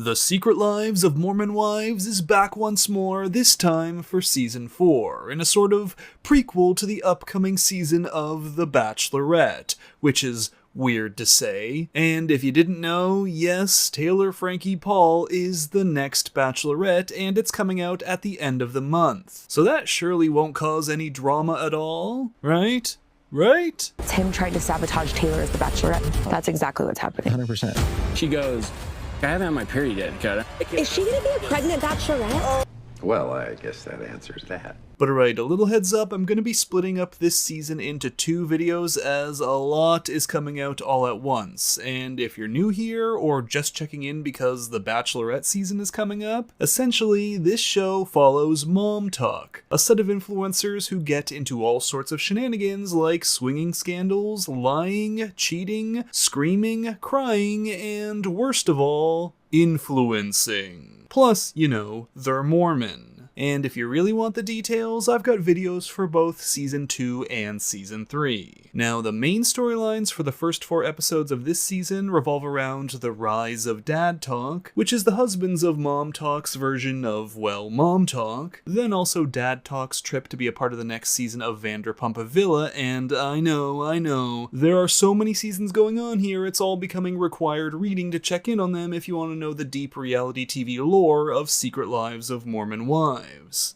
The Secret Lives of Mormon Wives is back once more, this time for Season 4, in a sort of prequel to the upcoming season of The Bachelorette, which is weird to say. And if you didn't know, yes, Taylor Frankie Paul is the next Bachelorette, and it's coming out at the end of the month. So that surely won't cause any drama at all, right? Right? It's him trying to sabotage Taylor as the Bachelorette. That's exactly what's happening. 100%. She goes, I haven't had my period yet, Dakota. Is she gonna be a pregnant Bachelorette? Well, I guess that answers that. But alright, a little heads up, I'm going to be splitting up this season into 2 videos as a lot is coming out all at once. And if you're new here or just checking in because the Bachelorette season is coming up, essentially this show follows Mom Talk, a set of influencers who get into all sorts of shenanigans like swinging scandals, lying, cheating, screaming, crying, and worst of all, influencing. Plus, you know, they're Mormon. And if you really want the details, I've got videos for both Season 2 and Season 3. Now, the main storylines for the first 4 episodes of this season revolve around the rise of Dad Talk, which is the husbands of Mom Talk's version of, well, Mom Talk, then also Dad Talk's trip to be a part of the next season of Vanderpump Villa, and I know, there are so many seasons going on here, it's all becoming required reading to check in on them if you want to know the deep reality TV lore of Secret Lives of Mormon Wives.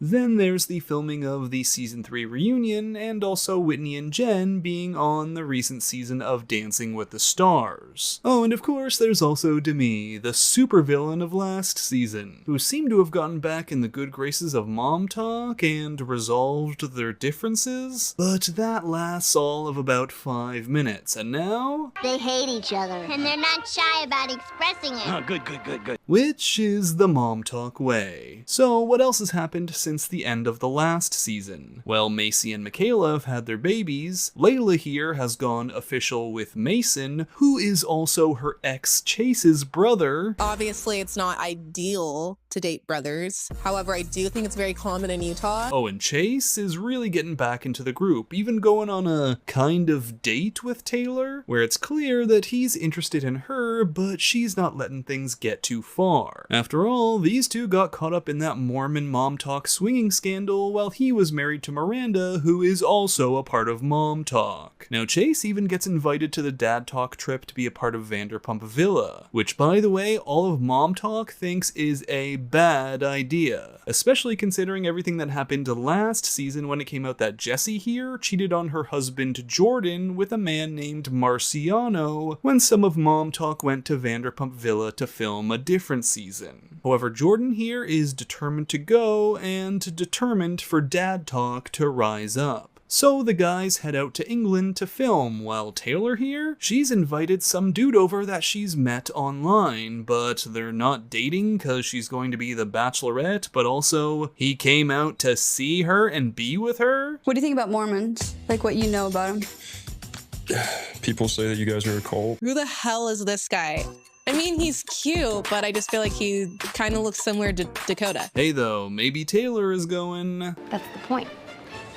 Then there's the filming of the Season 3 reunion, and also Whitney and Jen being on the recent season of Dancing with the Stars. Oh, and of course there's also Demi, the supervillain of last season, who seemed to have gotten back in the good graces of Mom Talk and resolved their differences, but that lasts all of about 5 minutes, and now they hate each other, and they're not shy about expressing it. Oh, good. which is the Mom Talk way. So what else has happened since the end of the last season? Well, Macy and Michaela have had their babies, Layla here has gone official with Mason, who is also her ex Chase's brother. Obviously, it's not ideal to date brothers. However, I do think it's very common in Utah. Oh, and Chase is really getting back into the group, even going on a kind of date with Taylor, where it's clear that he's interested in her, but she's not letting things get too far. After all, these two got caught up in that Mormon Mom Talk swinging scandal while he was married to Miranda, who is also a part of Mom Talk. Now, Chase even gets invited to the Dad Talk trip to be a part of Vanderpump Villa, which, by the way, all of Mom Talk thinks is a bad idea, especially considering everything that happened last season when it came out that Jessie here cheated on her husband Jordan with a man named Marciano when some of Mom Talk went to Vanderpump Villa to film a different season. However, Jordan here is determined to go and determined for Dad Talk to rise up. So the guys head out to England to film, while Taylor here, she's invited some dude over that she's met online, but they're not dating because she's going to be the Bachelorette, but also he came out to see her and be with her. What do you think about Mormons? Like what you know about them? People say that you guys are a cult. Who the hell is this guy? I mean, he's cute, but I just feel like he kind of looks similar to Dakota. Hey though, maybe Taylor is going. That's the point.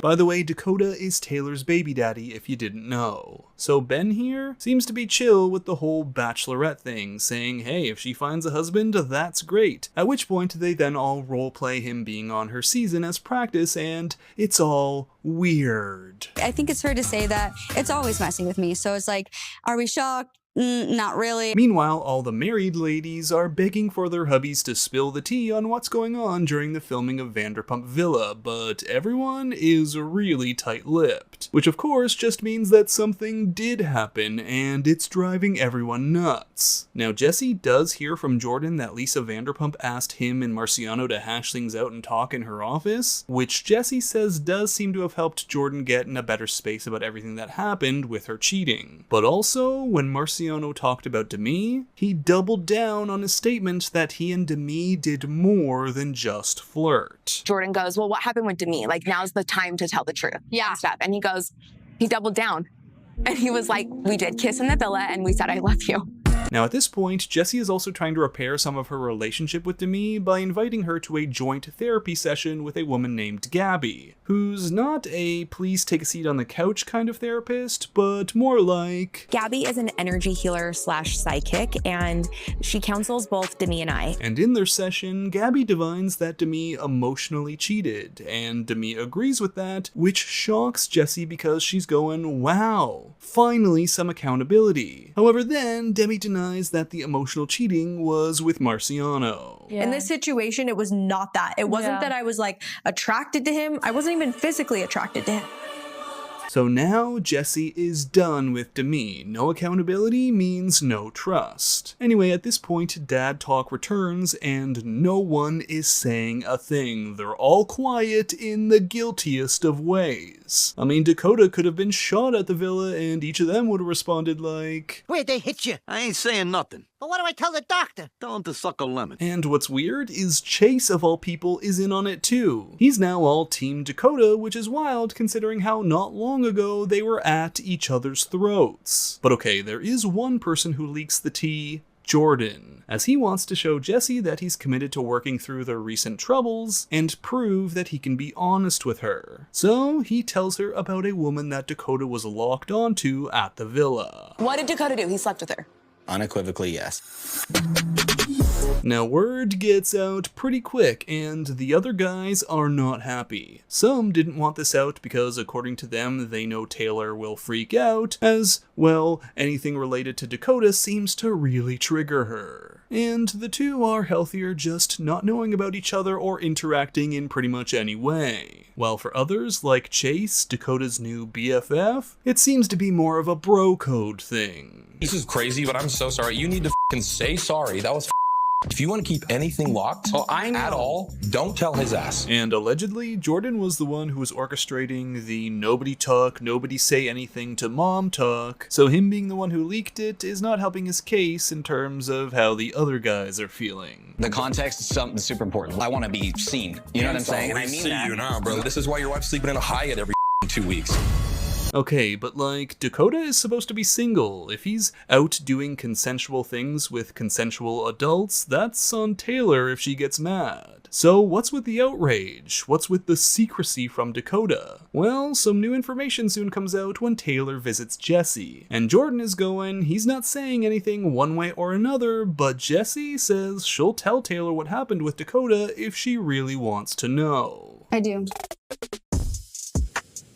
By the way, Dakota is Taylor's baby daddy, if you didn't know. So Ben here seems to be chill with the whole Bachelorette thing, saying, hey, if she finds a husband, that's great. At which point they then all roleplay him being on her season as practice, and it's all weird. I think it's fair to say that it's always messing with me. So it's like, are we shocked? Not really. Meanwhile, all the married ladies are begging for their hubbies to spill the tea on what's going on during the filming of Vanderpump Villa, but everyone is really tight-lipped. Which of course just means that something did happen, and it's driving everyone nuts. Now, Jesse does hear from Jordan that Lisa Vanderpump asked him and Marciano to hash things out and talk in her office, which Jesse says does seem to have helped Jordan get in a better space about everything that happened with her cheating. But also, when Marciano talked about Demi, he doubled down on his statement that he and Demi did more than just flirt. Jordan goes, well, what happened with Demi? Like, now's the time to tell the truth. Yeah. And stuff. And he doubled down. And he was like, we did kiss in the villa and we said, I love you. Now at this point, Jessie is also trying to repair some of her relationship with Demi by inviting her to a joint therapy session with a woman named Gabby, who's not a please take a seat on the couch kind of therapist, but more like... Gabby is an energy healer / psychic, and she counsels both Demi and I. And in their session, Gabby divines that Demi emotionally cheated, and Demi agrees with that, which shocks Jessie because she's going, wow, finally some accountability. However, then Demi denies that the emotional cheating was with Marciano. In this situation, it was not that. It wasn't that I was like attracted to him. I wasn't even physically attracted to him. So now Jessie is done with Demi. No accountability means no trust. Anyway, at this point, dad talk returns and no one is saying a thing. They're all quiet in the guiltiest of ways. I mean, Dakota could have been shot at the villa and each of them would have responded like... Where'd they hit you? I ain't saying nothing. But what do I tell the doctor? Tell him to suck a lemon. And what's weird is Chase, of all people, is in on it too. He's now all Team Dakota, which is wild considering how not long ago they were at each other's throats. But okay, there is one person who leaks the tea, Jordan, as he wants to show Jessie that he's committed to working through their recent troubles and prove that he can be honest with her. So he tells her about a woman that Dakota was locked onto at the villa. What did Dakota do? He slept with her. Unequivocally, yes. Now word gets out pretty quick and the other guys are not happy. Some didn't want this out because according to them they know Taylor will freak out, as, well, anything related to Dakota seems to really trigger her. And the two are healthier just not knowing about each other or interacting in pretty much any way. While for others, like Chase, Dakota's new BFF, it seems to be more of a bro code thing. This is crazy, but I'm so sorry. You need to f***ing say sorry. That was If you want to keep anything locked at all, don't tell his ass. And allegedly, Jordan was the one who was orchestrating the nobody talk, nobody say anything to mom talk, so him being the one who leaked it is not helping his case in terms of how the other guys are feeling. The context is something super important. I want to be seen. You know what I'm saying? And I mean that. You now, bro. This is why your wife's sleeping in a Hyatt every 2 weeks. Okay, but like, Dakota is supposed to be single. If he's out doing consensual things with consensual adults, that's on Taylor if she gets mad. So what's with the outrage? What's with the secrecy from Dakota? Well, some new information soon comes out when Taylor visits Jessie. And Jordan is going, he's not saying anything one way or another, but Jessie says she'll tell Taylor what happened with Dakota if she really wants to know. I do.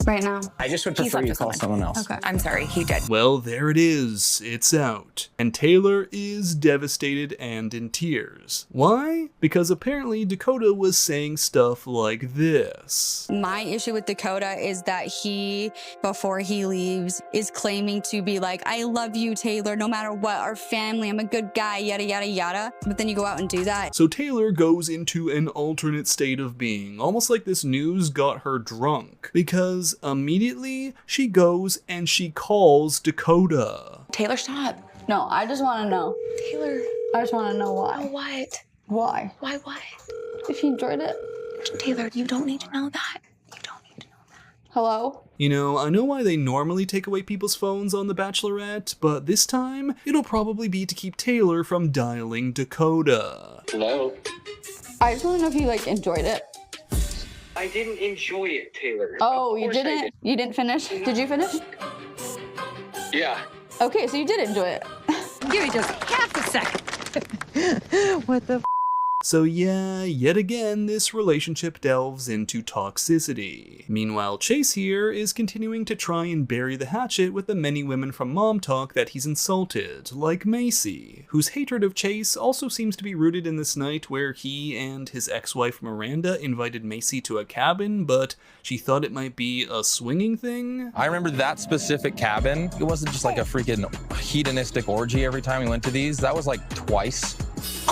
Right now. I just would prefer you to call someone else. Okay. I'm sorry, he did. Well, there it is. It's out. And Taylor is devastated and in tears. Why? Because apparently Dakota was saying stuff like this. My issue with Dakota is that he, before he leaves, is claiming to be like, I love you, Taylor, no matter what, our family, I'm a good guy, yada, yada, yada. But then you go out and do that. So Taylor goes into an alternate state of being, almost like this news got her drunk. Because immediately she goes and she calls Dakota. Taylor, stop. No, I just want to know. Taylor. I just want to know why. Oh, what? Why? Why what? If you enjoyed it. Taylor, you don't need to know that. You don't need to know that. Hello? You know, I know why they normally take away people's phones on The Bachelorette, but this time, it'll probably be to keep Taylor from dialing Dakota. Hello? I just want to know if you, like, enjoyed it. I didn't enjoy it, Taylor. Oh, you didn't? You didn't finish? Did you finish? Yeah. Okay, so you did enjoy it. Give me just half a second. What the So yeah, yet again, this relationship delves into toxicity. Meanwhile, Chase here is continuing to try and bury the hatchet with the many women from Mom Talk that he's insulted, like Macy, whose hatred of Chase also seems to be rooted in this night where he and his ex-wife Miranda invited Macy to a cabin, but she thought it might be a swinging thing. I remember that specific cabin. It wasn't just like a freaking hedonistic orgy every time we went to these. That was like twice.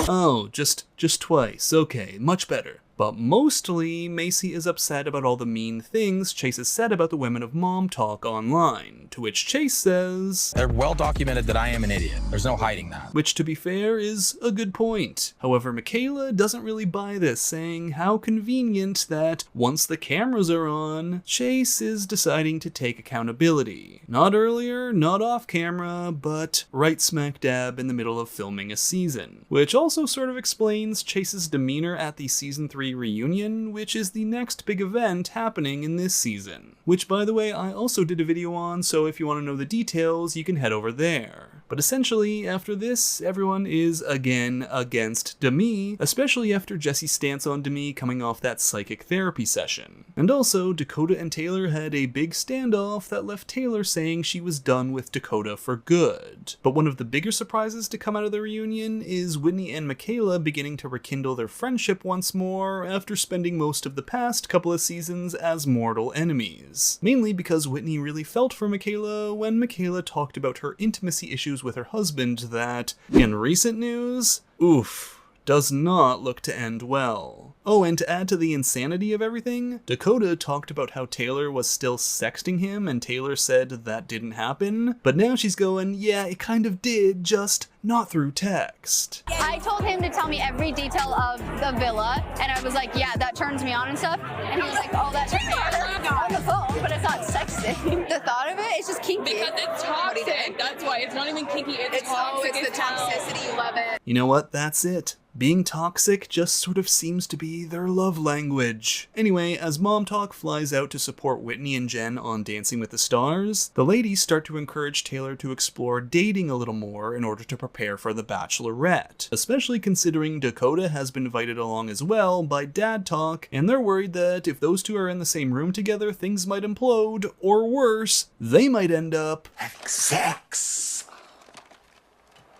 Oh, just twice. Okay, much better. But mostly, Macy is upset about all the mean things Chase has said about the women of Mom Talk online, to which Chase says, They're well documented that I am an idiot. There's no hiding that. Which, to be fair, is a good point. However, Michaela doesn't really buy this, saying how convenient that once the cameras are on, Chase is deciding to take accountability. Not earlier, not off camera, but right smack dab in the middle of filming a season. Which also sort of explains Chase's demeanor at the season 3 reunion, which is the next big event happening in this season. Which, by the way, I also did a video on, so if you want to know the details, you can head over there. But essentially, after this, everyone is again against Demi, especially after Jesse's stance on Demi coming off that psychic therapy session. And also, Dakota and Taylor had a big standoff that left Taylor saying she was done with Dakota for good. But one of the bigger surprises to come out of the reunion is Whitney and Michaela beginning to rekindle their friendship once more after spending most of the past couple of seasons as mortal enemies. Mainly because Whitney really felt for Michaela when Michaela talked about her intimacy issues with her husband that, in recent news, oof, does not look to end well. Oh, and to add to the insanity of everything, Dakota talked about how Taylor was still sexting him and Taylor said that didn't happen, but now she's going, yeah, it kind of did, just not through text. I told him to tell me every detail of the villa, and I was like, yeah, that turns me on and stuff. And he was like, oh, that turns me on the phone, but it's not sexting. The thought of it, it's just kinky. Because it's toxic. That's why it's not even kinky. It's toxic. It's the toxicity. You love it. You know what? That's it. Being toxic just sort of seems to be their love language. Anyway, as Mom Talk flies out to support Whitney and Jen on Dancing with the Stars, the ladies start to encourage Taylor to explore dating a little more in order to prepare for the Bachelorette, especially considering Dakota has been invited along as well by Dad Talk, and they're worried that if those two are in the same room together, things might implode, or worse, they might end up sex.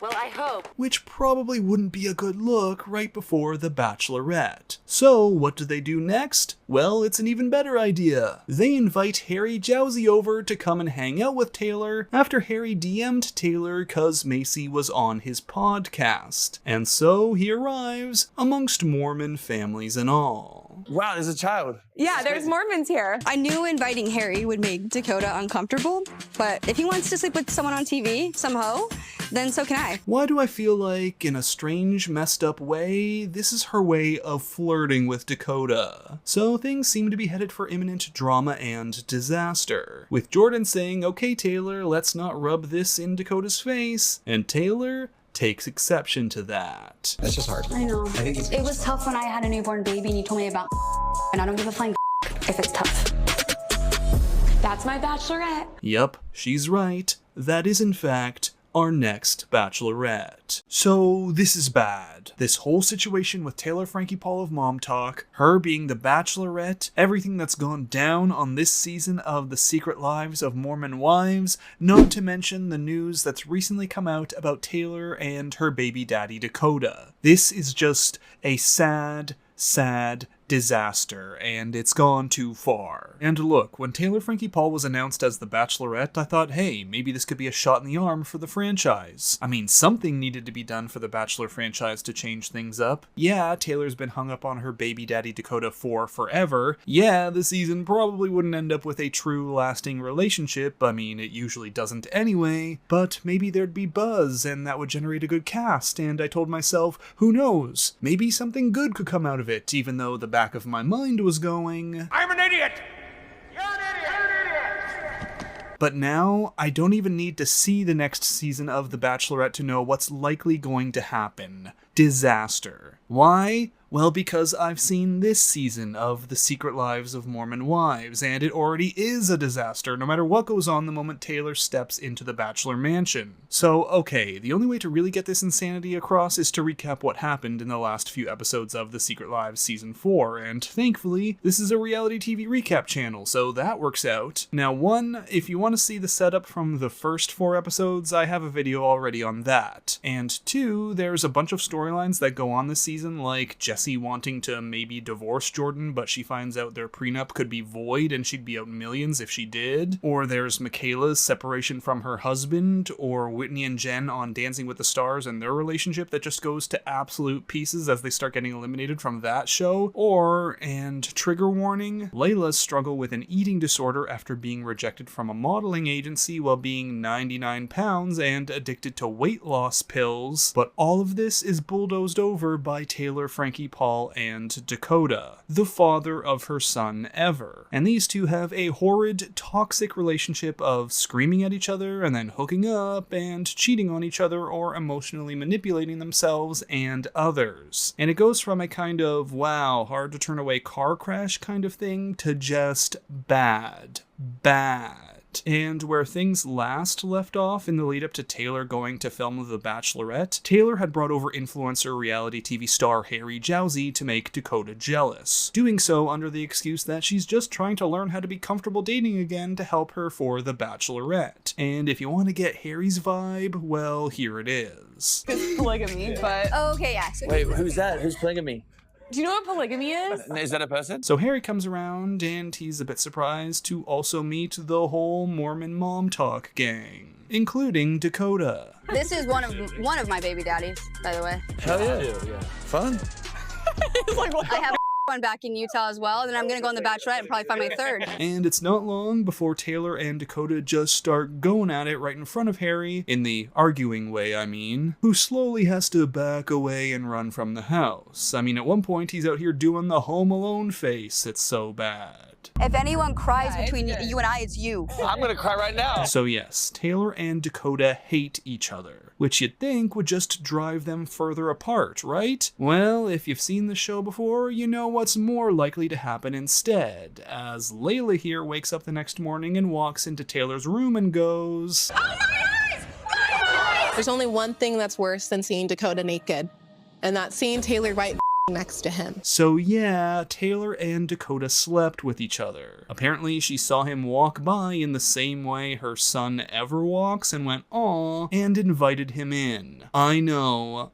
Well, I hope. Which probably wouldn't be a good look right before the Bachelorette. So, what do they do next? Well, it's an even better idea. They invite Harry Jowsey over to come and hang out with Taylor after Harry DM'd Taylor cause Macy was on his podcast. And so he arrives amongst Mormon families and all. Wow, there's a child. Yeah, there's Mormons here. I knew inviting Harry would make Dakota uncomfortable, but if he wants to sleep with someone on TV, some hoe, then so can I. Why do I feel like, in a strange, messed up way, this is her way of flirting with Dakota? So things seem to be headed for imminent drama and disaster, with Jordan saying, okay Taylor, let's not rub this in Dakota's face, and Taylor takes exception to that. That's just hard. I know. I think it was tough when I had a newborn baby and you told me about and I don't give a flying if it's tough. That's my Bachelorette. Yup, she's right. That is in fact our next Bachelorette. So this is bad. This whole situation with Taylor Frankie Paul of Mom Talk, her being the Bachelorette, everything that's gone down on this season of The Secret Lives of Mormon Wives, not to mention the news that's recently come out about Taylor and her baby daddy Dakota. This is just a sad, sad disaster, and it's gone too far. And look, when Taylor Frankie Paul was announced as the Bachelorette, I thought, hey, maybe this could be a shot in the arm for the franchise. I mean, something needed to be done for the Bachelor franchise to change things up. Yeah, Taylor's been hung up on her baby daddy Dakota for forever. Yeah, the season probably wouldn't end up with a true lasting relationship. I mean, it usually doesn't anyway, but maybe there'd be buzz and that would generate a good cast, and I told myself, who knows? Maybe something good could come out of it, even though the back of my mind was going, I'm an idiot! But now, I don't even need to see the next season of The Bachelorette to know what's likely going to happen. Disaster. Why? Well, because I've seen this season of The Secret Lives of Mormon Wives, and it already is a disaster no matter what goes on the moment Taylor steps into the Bachelor Mansion. So, okay, the only way to really get this insanity across is to recap what happened in the last few episodes of The Secret Lives Season 4, and thankfully, this is a reality TV recap channel, so that works out. Now, one, if you want to see the setup from the first 4 episodes, I have a video already on that. And two, there's a bunch of storylines that go on this season, like Jesse Jesse wanting to maybe divorce Jordan, but she finds out their prenup could be void and she'd be out millions if she did. Or there's Michaela's separation from her husband, or Whitney and Jen on Dancing with the Stars and their relationship that just goes to absolute pieces as they start getting eliminated from that show. Or, and trigger warning, Layla's struggle with an eating disorder after being rejected from a modeling agency while being 99 pounds and addicted to weight loss pills. But all of this is bulldozed over by Taylor, Frankie, Paul, and Dakota, the father of her son Ever. And these two have a horrid, toxic relationship of screaming at each other and then hooking up and cheating on each other or emotionally manipulating themselves and others. And it goes from a kind of, wow, hard to turn away car crash kind of thing to just bad. And where things last left off in the lead up to Taylor going to film The Bachelorette, Taylor had brought over influencer reality TV star Harry Jowsey to make Dakota jealous, doing so under the excuse that she's just trying to learn how to be comfortable dating again to help her for The Bachelorette. And if you want to get Harry's vibe, well, here it is. It's polygamy, but... Oh, okay, yeah. Wait, who's that? Who's polygamy? Do you know what polygamy is? Is that a person? So Harry comes around and he's a bit surprised to also meet the whole Mormon mom talk gang, including Dakota. This is one of my baby daddies, by the way. Hell yeah. Fun. It's like, what? I have one back in Utah as well, and then I'm gonna go on The Bachelorette and probably find my third. And it's not long before Taylor and Dakota just start going at it right in front of Harry, in the arguing way, I mean, who slowly has to back away and run from the house. I mean, at one point he's out here doing the Home Alone face, it's so bad. If anyone cries between you and I, it's you. I'm gonna cry right now. So yes, Taylor and Dakota hate each other, which you'd think would just drive them further apart, right? Well, if you've seen the show before, you know what's more likely to happen instead, as Layla here wakes up the next morning and walks into Taylor's room and goes, "Oh my eyes! My eyes!" There's only one thing that's worse than seeing Dakota naked, and that's seeing Taylor right next to him. So yeah, Taylor and Dakota slept with each other. Apparently she saw him walk by in the same way her son Ever walks and went, "Aw," and invited him in. I know.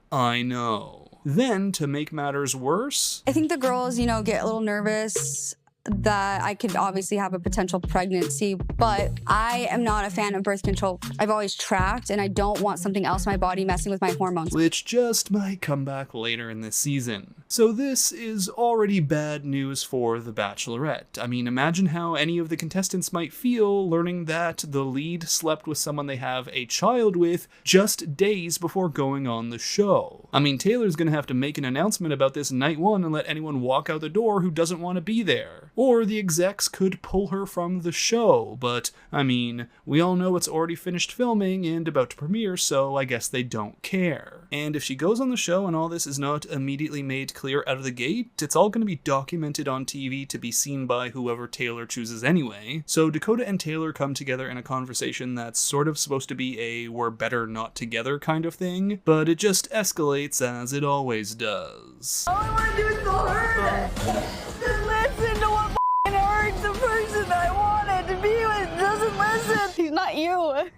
Then, to make matters worse, I think the girls, get a little nervous that I could obviously have a potential pregnancy, but I am not a fan of birth control. I've always tracked, and I don't want something else in my body messing with my hormones. Which just might come back later in this season. So this is already bad news for The Bachelorette. I mean, imagine how any of the contestants might feel learning that the lead slept with someone they have a child with just days before going on the show. I mean, Taylor's gonna have to make an announcement about this night one and let anyone walk out the door who doesn't want to be there. Or the execs could pull her from the show, but, I mean, we all know it's already finished filming and about to premiere, so I guess they don't care. And if she goes on the show and all this is not immediately made clear out of the gate, it's all going to be documented on TV to be seen by whoever Taylor chooses anyway. So Dakota and Taylor come together in a conversation that's sort of supposed to be a we're better not together kind of thing, but it just escalates as it always does. All I want to do is go hurt. Just listen to what hurts the person I wanted to be with. Doesn't listen. He's not you.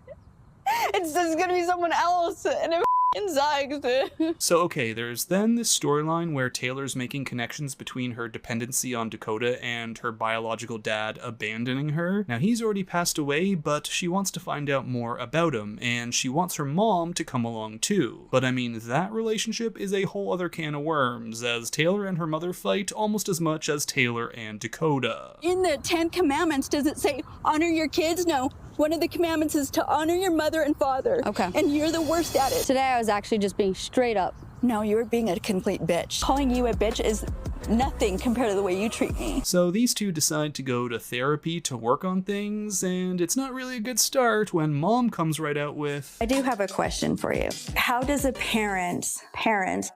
It's just gonna be someone else, and it sucks. So okay, there's then this storyline where Taylor's making connections between her dependency on Dakota and her biological dad abandoning her. Now he's already passed away, but she wants to find out more about him, and she wants her mom to come along too. But I mean, that relationship is a whole other can of worms, as Taylor and her mother fight almost as much as Taylor and Dakota. In the 10 Commandments, does it say honor your kids? No. One of the commandments is to honor your mother and father. Okay. And you're the worst at it. Today I was actually just being straight up. No, you were being a complete bitch. Calling you a bitch is nothing compared to the way you treat me. So these two decide to go to therapy to work on things, and it's not really a good start when mom comes right out with, I do have a question for you. How does a parent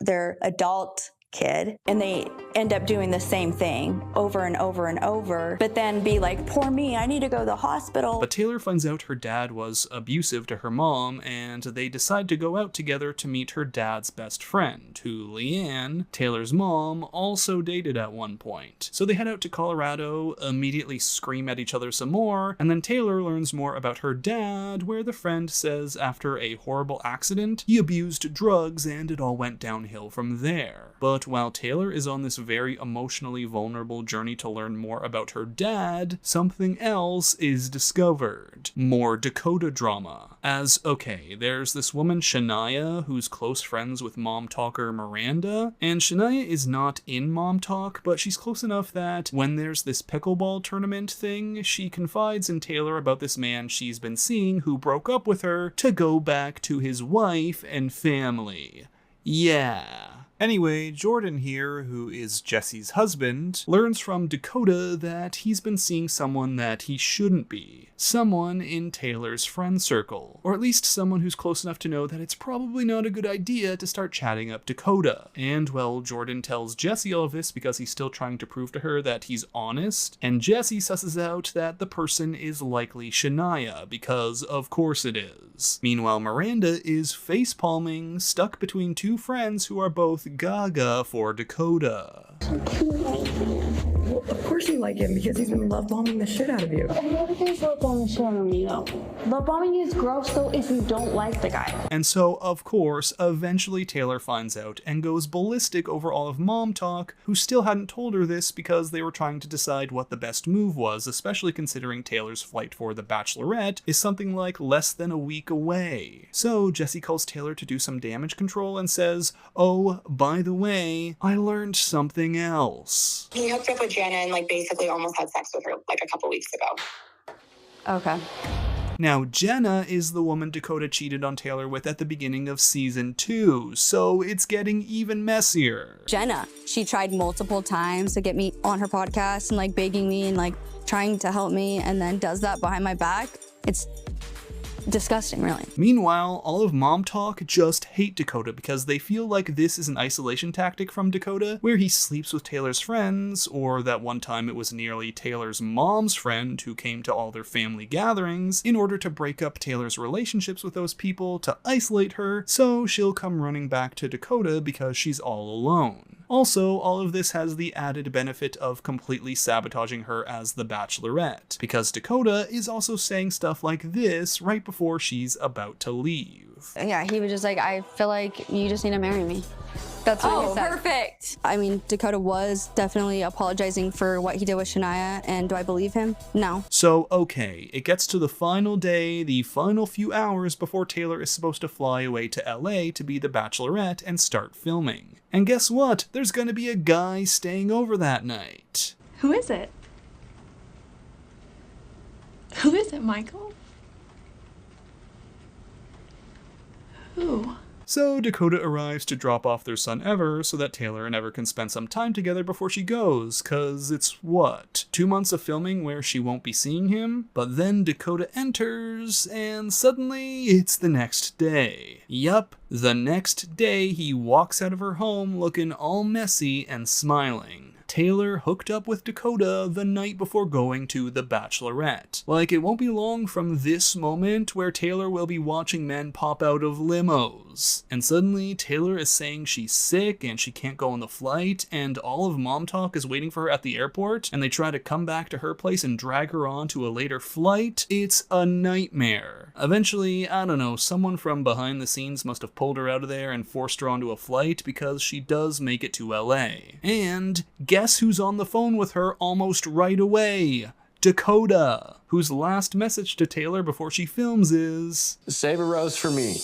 their adult kid and they end up doing the same thing over and over and over, but then be like, poor me, I need to go to the hospital? But Taylor finds out her dad was abusive to her mom, and they decide to go out together to meet her dad's best friend, who Leanne, Taylor's mom, also dated at one point. So they head out to Colorado, immediately scream at each other some more, and then Taylor learns more about her dad, where the friend says after a horrible accident, he abused drugs and it all went downhill from there. But But while Taylor is on this very emotionally vulnerable journey to learn more about her dad, something else is discovered. More Dakota drama. As, okay, there's this woman Shania who's close friends with mom talker Miranda, and Shania is not in Mom Talk, but she's close enough that when there's this pickleball tournament thing, she confides in Taylor about this man she's been seeing who broke up with her to go back to his wife and family. Yeah. Anyway, Jordan here, who is Jesse's husband, learns from Dakota that he's been seeing someone that he shouldn't be. Someone in Taylor's friend circle. Or at least someone who's close enough to know that it's probably not a good idea to start chatting up Dakota. And, well, Jordan tells Jesse all of this because he's still trying to prove to her that he's honest, and Jesse susses out that the person is likely Shania, because of course it is. Meanwhile, Miranda is facepalming, stuck between two friends who are both gaga for Dakota. Well, of course you like him because he's been love bombing the shit out of you. Everything's love bombing the shit out of me though. Love bombing is gross though if you don't like the guy. And so, of course, eventually Taylor finds out and goes ballistic over all of Mom Talk, who still hadn't told her this because they were trying to decide what the best move was, especially considering Taylor's flight for The Bachelorette is something like less than a week away. So Jesse calls Taylor to do some damage control and says, "Oh, by the way, I learned something else." He hooked up with Jenna and basically almost had sex with her a couple weeks ago. Okay. Now, Jenna is the woman Dakota cheated on Taylor with at the beginning of season 2, so it's getting even messier. Jenna, she tried multiple times to get me on her podcast and begging me and trying to help me, and then does that behind my back. It's disgusting, really. Meanwhile, all of Mom Talk just hate Dakota because they feel like this is an isolation tactic from Dakota, where he sleeps with Taylor's friends, or that one time it was nearly Taylor's mom's friend who came to all their family gatherings in order to break up Taylor's relationships with those people to isolate her, so she'll come running back to Dakota because she's all alone. Also, all of this has the added benefit of completely sabotaging her as the Bachelorette, because Dakota is also saying stuff like this right before she's about to leave. Yeah, he was just like, I feel like you just need to marry me. That's what he said. Perfect. I mean, Dakota was definitely apologizing for what he did with Shania, and do I believe him? No. So, okay, it gets to the final day, the final few hours before Taylor is supposed to fly away to LA to be the Bachelorette and start filming. And guess what? There's gonna be a guy staying over that night. Who is it? Who is it, Michael? Who? So Dakota arrives to drop off their son Ever so that Taylor and Ever can spend some time together before she goes, cause it's what? 2 months of filming where she won't be seeing him? But then Dakota enters, and suddenly it's the next day. Yup, the next day he walks out of her home looking all messy and smiling. Taylor hooked up with Dakota the night before going to The Bachelorette. It won't be long from this moment where Taylor will be watching men pop out of limos. And suddenly, Taylor is saying she's sick and she can't go on the flight, and all of Mom Talk is waiting for her at the airport, and they try to come back to her place and drag her on to a later flight. It's a nightmare. Eventually, I don't know, someone from behind the scenes must have pulled her out of there and forced her onto a flight because she does make it to LA. And guess who's on the phone with her almost right away? Dakota, whose last message to Taylor before she films is, "Save a rose for me,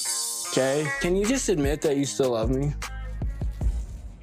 okay? Can you just admit that you still love me?"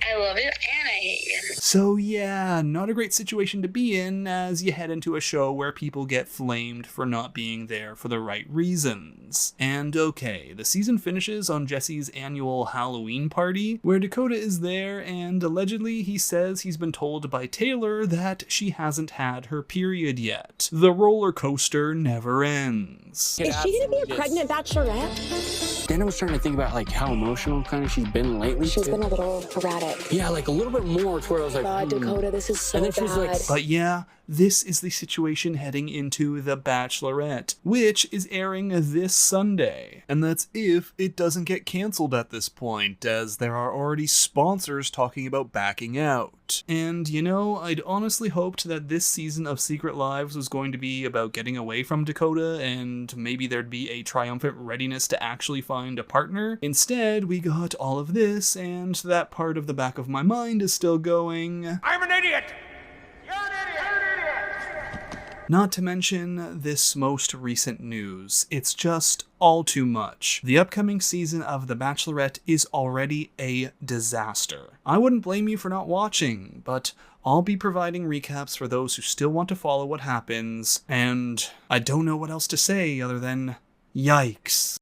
I love it and I hate you. So yeah, not a great situation to be in as you head into a show where people get flamed for not being there for the right reasons. And okay, the season finishes on Jesse's annual Halloween party, where Dakota is there and allegedly he says he's been told by Taylor that she hasn't had her period yet. The roller coaster never ends. Is she gonna be a pregnant bachelorette? Then I was starting to think about how emotional kind of she's been lately. She's been a little erratic. Yeah, a little bit more to where I was like, God, Dakota, this is so and then she's bad. But yeah, this is the situation heading into The Bachelorette, which is airing this Sunday. And that's if it doesn't get cancelled at this point, as there are already sponsors talking about backing out. And you know, I'd honestly hoped that this season of Secret Lives was going to be about getting away from Dakota, and maybe there'd be a triumphant readiness to actually find a partner. Instead, we got all of this, and that part of the back of my mind is still going, I'm an idiot! Not to mention this most recent news. It's just all too much. The upcoming season of The Bachelorette is already a disaster. I wouldn't blame you for not watching, but I'll be providing recaps for those who still want to follow what happens, and I don't know what else to say other than yikes.